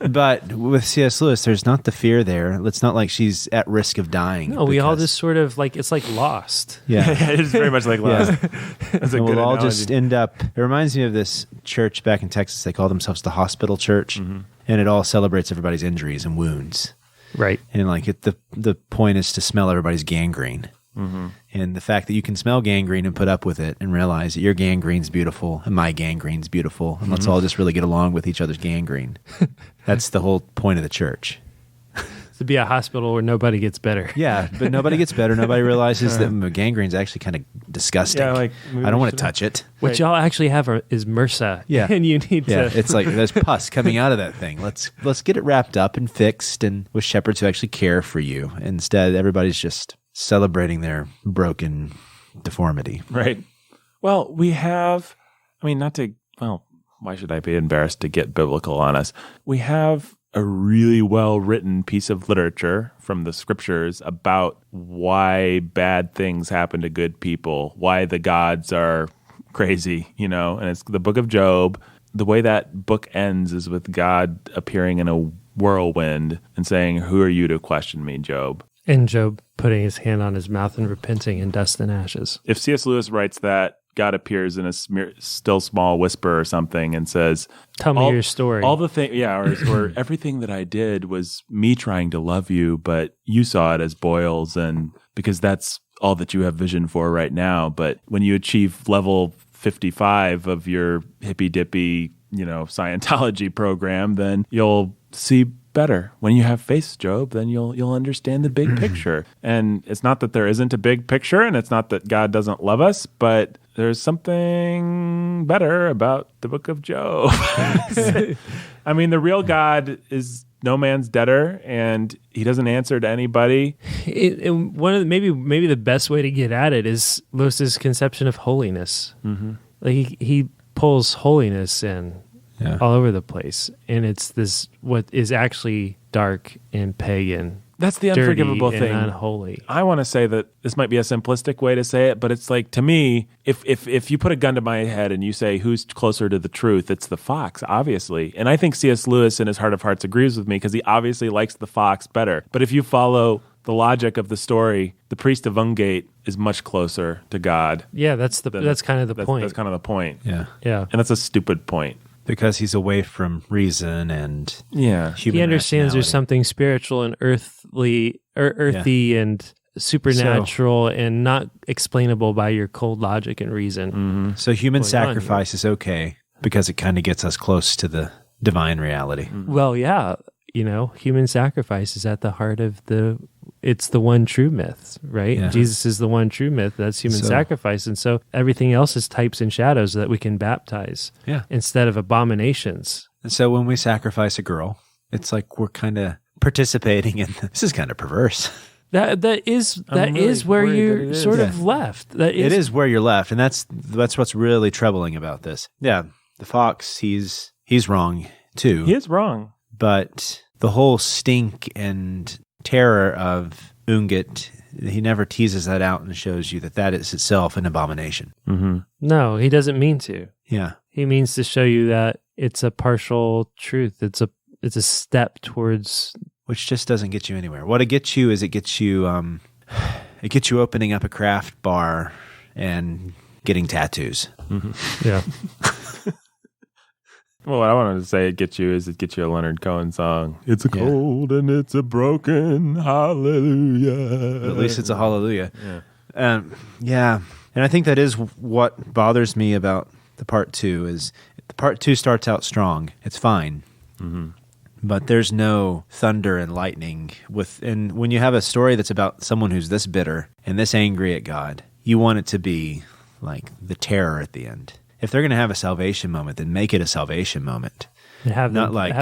But with C.S. Lewis, there's not the fear there. It's not like she's at risk of dying. No, we all just sort of like, it's like Lost. Yeah. It is very much like Lost. That's a and good we'll all analogy. just end up... It reminds me of this church back in Texas. They call themselves the Hospital Church. And it all celebrates everybody's injuries and wounds. Right. And like the point is to smell everybody's gangrene. And the fact that you can smell gangrene and put up with it and realize that your gangrene's beautiful and my gangrene's beautiful, and let's all just really get along with each other's gangrene. That's the whole point of the church. To be a hospital where nobody gets better. Yeah, but nobody gets better. Nobody realizes that gangrene's actually kind of disgusting. Yeah, like, I don't want to touch it. What y'all actually have is MRSA. Yeah. And you need to... It's like there's pus coming out of that thing. Let's get it wrapped up and fixed, and with shepherds who actually care for you. Instead, everybody's just celebrating their broken deformity. Right. Well, we have, why should I be embarrassed to get biblical on us? We have a really well-written piece of literature from the scriptures about why bad things happen to good people, why the gods are crazy, and it's the book of Job. The way that book ends is with God appearing in a whirlwind and saying, "Who are you to question me, Job?" And Job putting his hand on his mouth and repenting in dust and ashes. If C.S. Lewis writes that, God appears in a still small whisper or something and says, "Tell me your story." All the thing, or everything that I did was me trying to love you, but you saw it as boils, and because that's all that you have vision for right now. But when you achieve level 55 of your hippy dippy, Scientology program, then you'll see better. When you have faith, Job, then you'll understand the big picture. And it's not that there isn't a big picture, and it's not that God doesn't love us, but there's something better about the book of Job. The real God is no man's debtor, and he doesn't answer to anybody. One of maybe the best way to get at it is Lewis's conception of holiness. Like he pulls holiness in all over the place, and it's this what is actually dark and pagan. That's the unforgivable dirty thing. And unholy. I want to say that this might be a simplistic way to say it, but it's like, to me, if you put a gun to my head and you say who's closer to the truth, it's the fox, obviously. And I think C.S. Lewis in his heart of hearts agrees with me because he obviously likes the fox better. But if you follow the logic of the story, the priest of Ungate is much closer to God. Yeah, that's kind of the point. That's kind of the point. Yeah. And that's a stupid point. Because he's away from reason and human he understands there's rationality. something spiritual and earthy and supernatural and not explainable by your cold logic and reason. So human going on sacrifice is okay because it kind of gets us close to the divine reality. Well, yeah, human sacrifice is at the heart of it's the one true myth, right? Yeah. Jesus is the one true myth. That's human sacrifice. And so everything else is types and shadows that we can baptize instead of abominations. And so when we sacrifice a girl, it's like we're kind of participating in this is kind of perverse. That is where you're sort of left. It is where you're left, and that's what's really troubling about this. Yeah, the fox, he's wrong too. He is wrong. But the whole stink and terror of Ungate, he never teases that out and shows you that is itself an abomination. No, he doesn't mean to. Yeah. He means to show you that it's a partial truth. it's a step towards, which just doesn't get you anywhere. What it gets you is it gets you opening up a craft bar and getting tattoos. yeah. Well, what I wanted to say it gets you a Leonard Cohen song. It's a cold and it's a broken hallelujah. At least it's a hallelujah. Yeah. And I think that is what bothers me about the part 2 is the part 2 starts out strong. It's fine. But there's no thunder and lightning and when you have a story that's about someone who's this bitter and this angry at God, you want it to be like the terror at the end. If they're going to have a salvation moment, then make it a salvation moment. And not like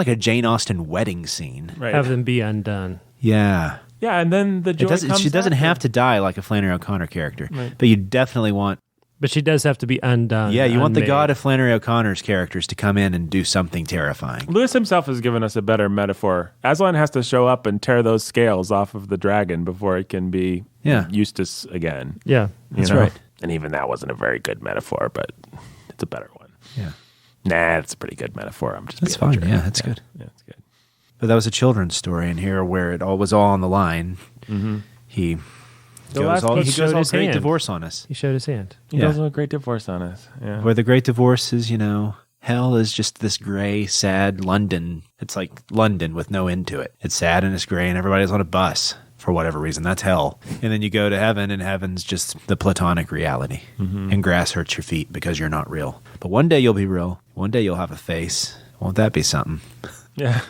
a Jane Austen wedding scene. Right. have them be undone. Yeah. Yeah, and then the joy comes she doesn't after. have to die like a Flannery O'Connor character, Right. but you definitely want. But she does have to be undone. Yeah, you want the unmade. God of Flannery O'Connor's characters to come in and do something terrifying. Lewis himself has given us a better metaphor. Aslan has to show up and tear those scales off of the dragon before it can be Eustace again. Yeah. That's right. And even that wasn't a very good metaphor, but it's a better one. Yeah. Nah, it's a pretty good metaphor. I'm just That's being a fine. jerk. Yeah, that's good. Yeah, it's good. But that was a children's story, and here where it all was all on the line, he goes all his great hand. divorce on us. He showed his hand. He does a great divorce on us. Yeah. Where the great divorce is, hell is just this gray, sad London. It's like London with no end to it. It's sad and it's gray, and everybody's on a bus for whatever reason. That's hell. And then you go to heaven, and heaven's just the platonic reality. And grass hurts your feet because you're not real. But one day you'll be real. One day you'll have a face. Won't that be something? Yeah.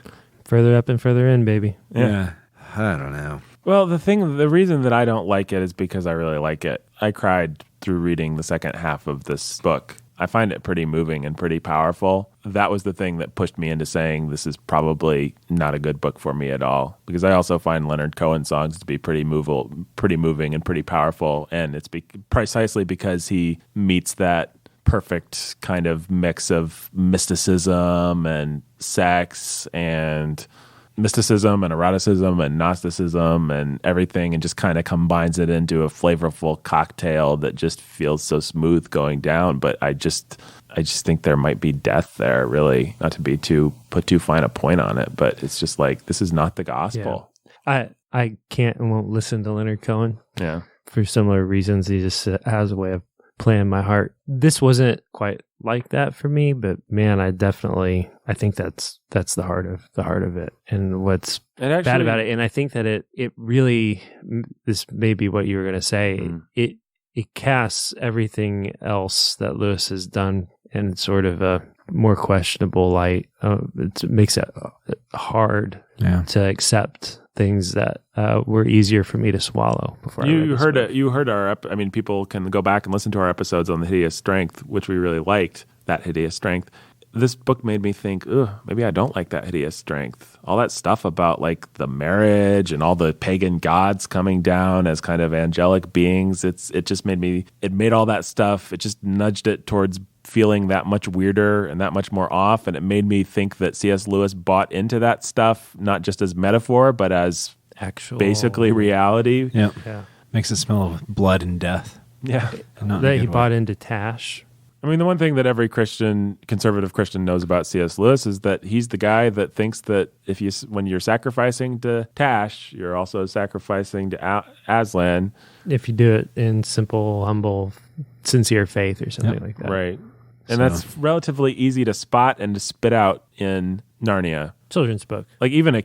Further up and further in, baby. Yeah. I don't know. Well, the reason that I don't like it is because I really like it. I cried through reading the second half of this book. I find it pretty moving and pretty powerful. That was the thing that pushed me into saying this is probably not a good book for me at all, because I also find Leonard Cohen songs to be pretty moving and pretty powerful, and it's precisely because he meets that perfect kind of mix of mysticism and sex and eroticism and Gnosticism and everything, and just kind of combines it into a flavorful cocktail that just feels so smooth going down. But I just think there might be death there, really, not to put too fine a point on it, but it's just like, this is not the gospel. Yeah. I can't and won't listen to Leonard Cohen. Yeah. For similar reasons. He just has a way of playing my heart. This wasn't quite like that for me, but man, I think that's the heart of it, and what's bad about it. And I think that it really, this may be what you were going to say. It casts everything else that Lewis has done in sort of a more questionable light. It makes it hard to accept things that were easier for me to swallow before. You heard our people can go back and listen to our episodes on the hideous strength, which we really liked. That hideous strength. This book made me think, maybe I don't like that hideous strength. All that stuff about like the marriage and all the pagan gods coming down as kind of angelic beings. It just made all that stuff. It just nudged it towards feeling that much weirder and that much more off. And it made me think that C.S. Lewis bought into that stuff, not just as metaphor, but as actual, basically reality. Yeah. Makes it smell of blood and death. Yeah. That he bought into Tash. I mean, the one thing that every conservative Christian knows about C.S. Lewis is that he's the guy that thinks that when you're sacrificing to Tash, you're also sacrificing to Aslan. If you do it in simple, humble, sincere faith or something like that. Right. And that's relatively easy to spot and to spit out in Narnia. Children's book. Like even a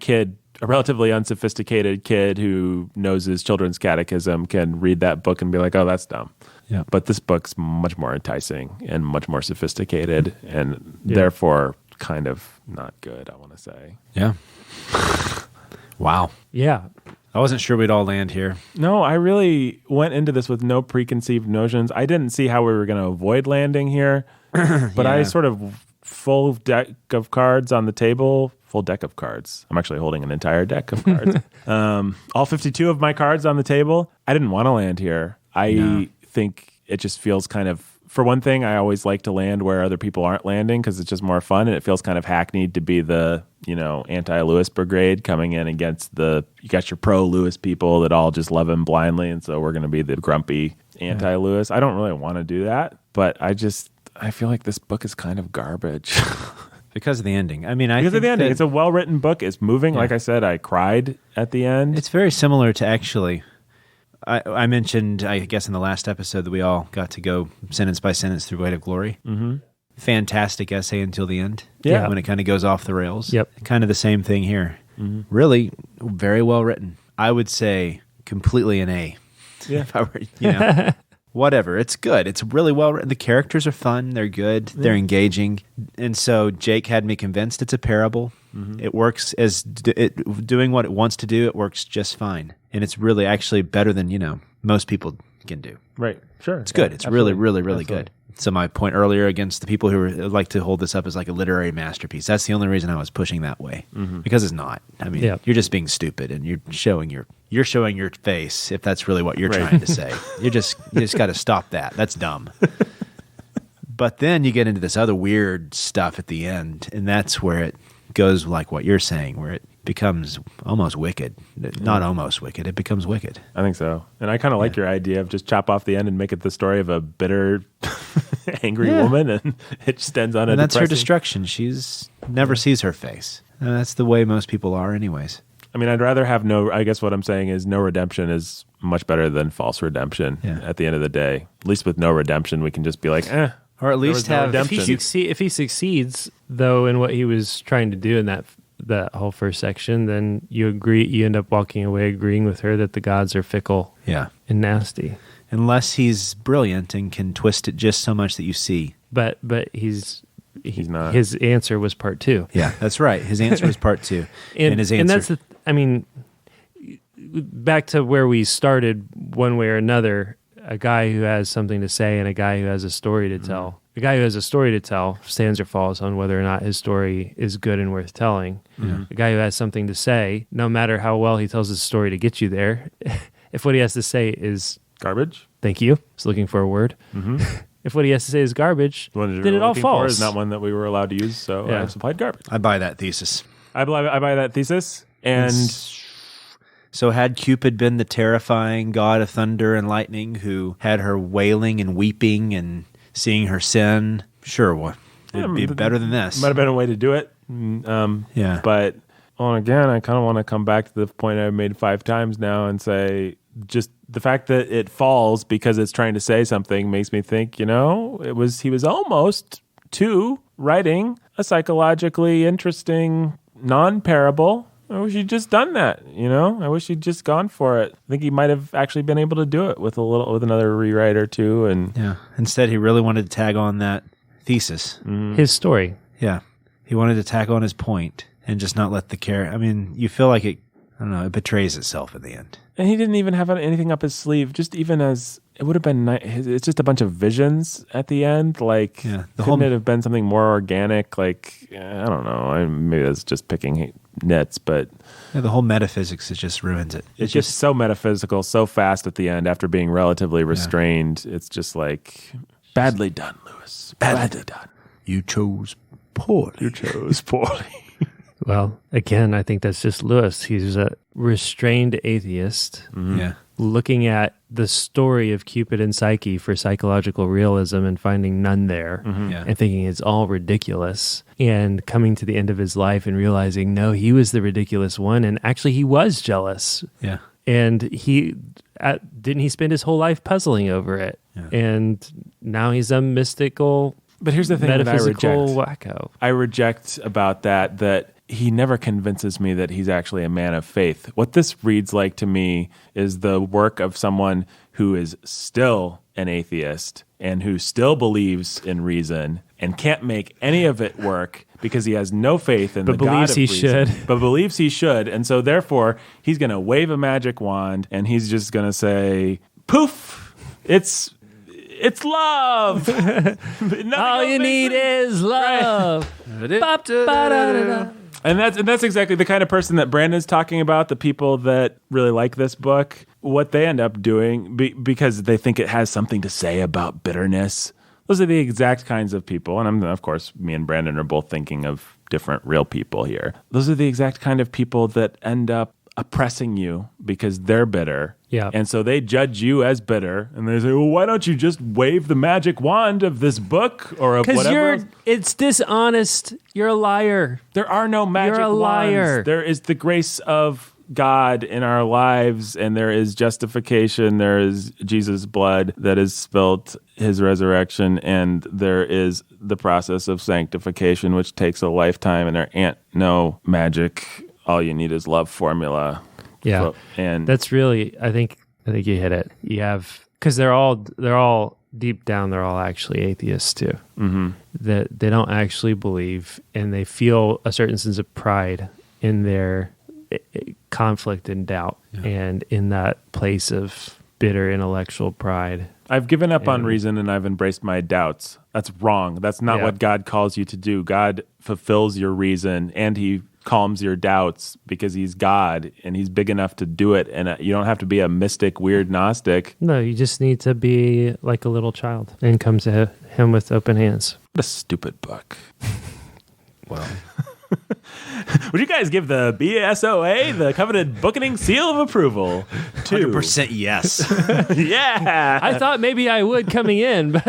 relatively unsophisticated kid who knows his children's catechism can read that book and be like, oh, that's dumb. Yeah. But this book's much more enticing and much more sophisticated and therefore kind of not good, I want to say. Yeah. Wow. Yeah. I wasn't sure we'd all land here. No, I really went into this with no preconceived notions. I didn't see how we were going to avoid landing here, but I sort of full deck of cards on the table. Full deck of cards. I'm actually holding an entire deck of cards. All 52 of my cards on the table. I didn't want to land here. I think it just feels kind of, for one thing, I always like to land where other people aren't landing because it's just more fun, and it feels kind of hackneyed to be the, anti-Lewis brigade coming in against you got your pro-Lewis people that all just love him blindly, and so we're going to be the grumpy anti-Lewis. I don't really want to do that, but I feel like this book is kind of garbage. Because of the ending. I mean, I Because of think the ending. that It's a well-written book. It's moving. Yeah. Like I said, I cried at the end. it's very similar to actually. I mentioned, I guess, in the last episode that we all got to go sentence by sentence through Weight of Glory. Mm-hmm. Fantastic essay until the end. Yeah. When it kind of goes off the rails. Yep. Kind of the same thing here. Mm-hmm. Really, very well written. I would say completely an A. Yeah. If I were, whatever. It's good. It's really well written. The characters are fun. They're good. They're engaging. And so Jake had me convinced it's a parable. Mm-hmm. It works as doing what it wants to do. It works just fine. And it's really actually better than, most people can do. Right. Sure. It's good. It's really, really, really good. So my point earlier against the people who like to hold this up as like a literary masterpiece, that's the only reason I was pushing that way. Mm-hmm. Because it's not. I mean, you're just being stupid and you're showing your face if that's really what you're trying to say. You just got to stop that. That's dumb. But then you get into this other weird stuff at the end, and that's where it goes like what you're saying, where it becomes almost wicked. Not almost wicked, it becomes wicked. I think so. And I kind of like your idea of just chop off the end and make it the story of a bitter, angry woman, and it just ends on And a that's her depressing- destruction. She's never sees her face. And that's the way most people are anyways. I mean, I'd rather have I guess what I'm saying is no redemption is much better than false redemption at the end of the day. At least with no redemption, we can just be like, Or at least no have redemption. If he succeeds, though, in what he was trying to do in that whole first section, then you end up walking away agreeing with her that the gods are fickle and nasty. Unless he's brilliant and can twist it just so much that you see. But he's not. His answer was part 2. Yeah, that's right. His answer was part 2. And his answer. And that's back to where we started one way or another, a guy who has something to say and a guy who has a story to tell. The guy who has a story to tell stands or falls on whether or not his story is good and worth telling. The guy who has something to say, no matter how well he tells his story to get you there, if what he has to say is garbage. Thank you. I was looking for a word. If what he has to say is garbage, then it all falls. Is not one that we were allowed to use, so I supplied garbage. I buy that thesis. I buy that thesis. And so had Cupid been the terrifying god of thunder and lightning who had her wailing and weeping and seeing her sin, sure, it'd be better than this. Might have been a way to do it. But again, I kind of want to come back to the point I've made 5 times now and say just the fact that it falls because it's trying to say something makes me think, he was almost writing a psychologically interesting non-parable. I wish he'd just done that, I wish he'd just gone for it. I think he might have actually been able to do it with another rewrite or two. And instead he really wanted to tag on that thesis. His story. Yeah. He wanted to tag on his point and just not let the character. I mean, you feel like it betrays itself in the end. And he didn't even have anything up his sleeve, just even as it would have been nice. It's just a bunch of visions at the end. Like, couldn't it have been something more organic? Like, I don't know. Maybe that's just picking nits, but the whole metaphysics, it just ruins it. It's just so metaphysical, so fast at the end after being relatively restrained. It's just like, badly done, Lewis. Badly done. You chose poorly. Well, again, I think that's just Lewis. He's a restrained atheist looking at the story of Cupid and Psyche for psychological realism and finding none there and thinking it's all ridiculous and coming to the end of his life and realizing, no, he was the ridiculous one and actually he was jealous. Yeah. And didn't he spend his whole life puzzling over it? Yeah. And now he's a mystical, but here's the thing that I reject. Wacko. I reject about that he never convinces me that he's actually a man of faith. What this reads like to me is the work of someone who is still an atheist and who still believes in reason and can't make any of it work because he has no faith in the God of reason. But believes he should. And so therefore, he's going to wave a magic wand and he's just going to say, poof, it's love. All you need is love. And that's exactly the kind of person that Brandon's talking about, the people that really like this book, what they end up doing because they think it has something to say about bitterness. Those are the exact kinds of people, and of course, me and Brandon are both thinking of different real people here. Those are the exact kind of people that end up oppressing you because they're bitter. Yeah. And so they judge you as bitter, and they say, well, why don't you just wave the magic wand of this book or of whatever else? It's dishonest. You're a liar. There are no magic You're a liar. wands. There is the grace of God in our lives, and there is justification. There is Jesus' blood that is spilt, his resurrection, and there is the process of sanctification, which takes a lifetime, and there ain't no magic. All you need is love formula. Yeah. So, and That's really, I think you hit it. You have, because they're all deep down, they're all actually atheists too. Mm-hmm. That they don't actually believe, and they feel a certain sense of pride in their conflict and doubt, and in that place of bitter intellectual pride. I've given up on reason and I've embraced my doubts. That's wrong. That's not what God calls you to do. God fulfills your reason and he calms your doubts because he's God and he's big enough to do it. And you don't have to be a mystic, weird Gnostic. No, you just need to be like a little child and come to him with open hands. What a stupid book. Well, Would you guys give the BSOA, the coveted Bookening seal of approval? 100% yes. Yeah. I thought maybe I would coming in, but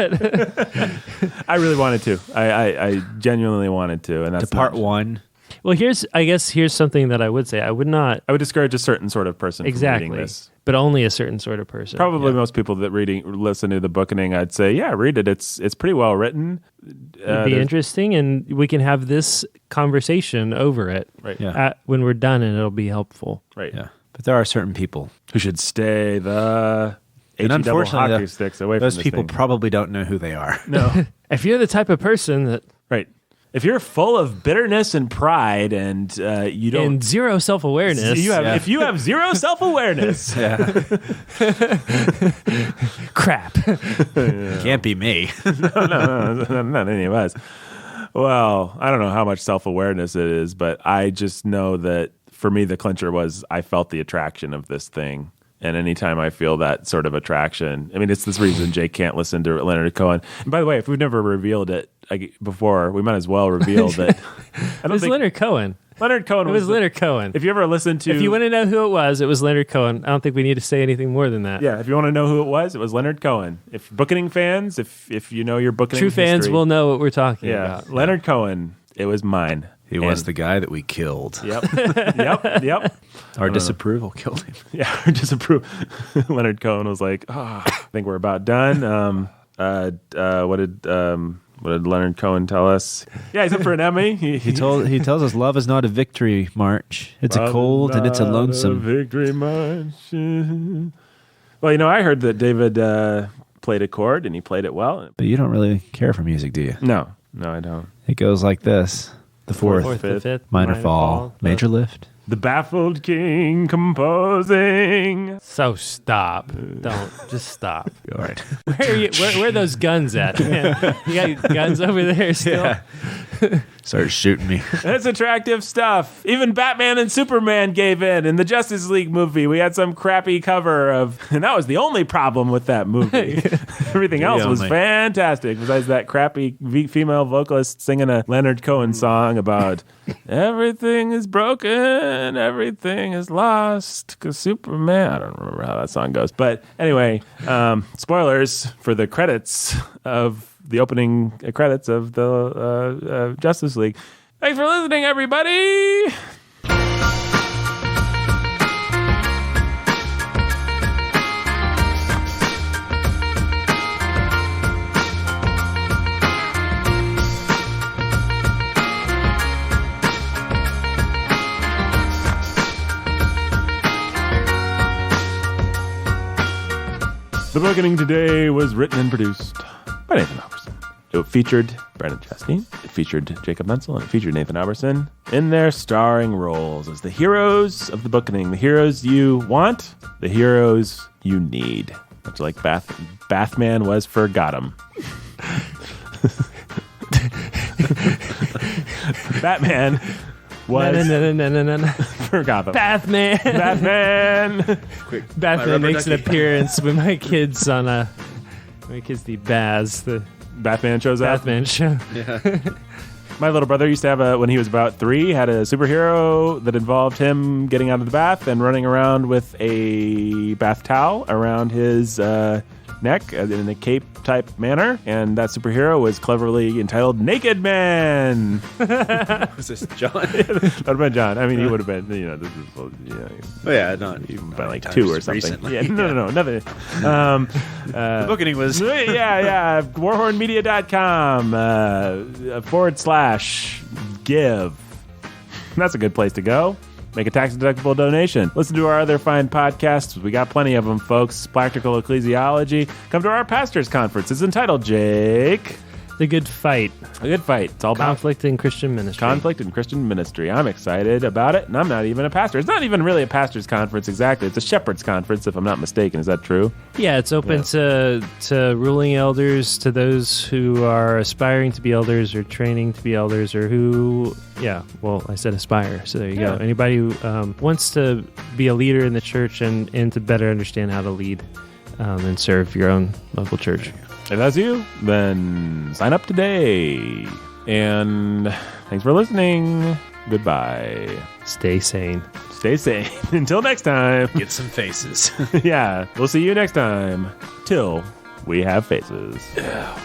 I really wanted to. I genuinely wanted to. And that's to part not- one. well, here's something that I would say. I would not I would discourage a certain sort of person from reading this. but only a certain sort of person. Probably most people that listen to the Bookening, I'd say, yeah, read it. It's pretty well written. It'd be interesting, and we can have this conversation over it Right. Yeah. when we're done, and it'll be helpful. Right. Yeah. But there are certain people. Who should stay the And H-E double unfortunately, hockey sticks away from those this people thing. probably don't know who they are. No. If you're the type of person that Right. If you're full of bitterness and pride and you don't... and zero self-awareness, If you have zero self-awareness... crap. Can't be me. no, not any of us. Well, I don't know how much self-awareness it is, but I just know that for me, the clincher was I felt the attraction of this thing. And anytime I feel that sort of attraction, I mean, it's this reason Jake can't listen to Leonard Cohen. And by the way, if we've never revealed it before, we might as well reveal that. It was Leonard Cohen. Leonard Cohen It was Leonard Cohen. If you ever listen to... If you want to know who it was Leonard Cohen. I don't think we need to say anything more than that. Yeah, if you want to know who it was Leonard Cohen. If Bookening fans, if you know your Bookening True fans history, will know what we're talking about. Leonard Cohen, it was mine. He was the guy that we killed. Yep. Yep. Our disapproval killed him. Yeah, disapprove. Leonard Cohen was like, I think we're about done. What did Leonard Cohen tell us? Yeah, he's up for an Emmy. He tells us love is not a victory march. It's a cold and it's a lonesome. Victory march. Well, I heard that David played a chord and he played it well. But you don't really care for music, do you? No, I don't. It goes like this. The fourth, The fifth, minor fall, major lift. The baffled king composing. So stop. Don't. Just stop. All right. Where are those guns at, man? You got guns over there still? Yeah. Started shooting me. That's attractive stuff. Even Batman and Superman gave in the Justice League movie. We had some crappy cover and that was the only problem with that movie. Everything else was fantastic besides that crappy female vocalist singing a Leonard Cohen song about everything is broken, everything is lost, because Superman, I don't remember how that song goes. But anyway, spoilers for the credits of the opening credits of the Justice League. Thanks for listening, everybody. The Bookening today was written and produced by Nathan Alberson. It featured Brandon Chastain, it featured Jacob Menzel, and it featured Nathan Alberson in their starring roles as the heroes of the Bookening. The heroes you want, the heroes you need. Much like Bathman was for Gotham. Batman was No. for Gotham. Bathman. Bathman makes an ducky. appearance with my kids on my kids the Baz, the Batman shows up. Bathman show. My little brother used to have when he was about 3, had a superhero that involved him getting out of the bath and running around with a bath towel around his neck in a cape type manner, and that superhero was cleverly entitled Naked Man. Was this John? That would have been John. I mean, he would have been, this is, Oh yeah, not even by like 2 or something. Recently. Yeah, no, nothing. The Bookening was yeah. Warhornmedia.com /give. That's a good place to go. Make a tax-deductible donation. Listen to our other fine podcasts. We got plenty of them, folks. Practical Ecclesiology. Come to our pastors' conference. It's entitled, Jake, The Good Fight. A Good Fight. It's all about Conflict in Christian Ministry. conflict in Christian ministry. I'm excited about it, and I'm not even a pastor. It's not even really a pastor's conference exactly. It's a shepherd's conference, if I'm not mistaken. Is that true? Yeah, it's open to ruling elders, to those who are aspiring to be elders or training to be elders, or who, I said aspire, so there you go. Anybody who wants to be a leader in the church and to better understand how to lead and serve your own local church. If that's you, then sign up today. And thanks for listening. Goodbye. Stay sane. Stay sane. Until next time. get some faces. Yeah, we'll see you next time. Till we have faces. Yeah.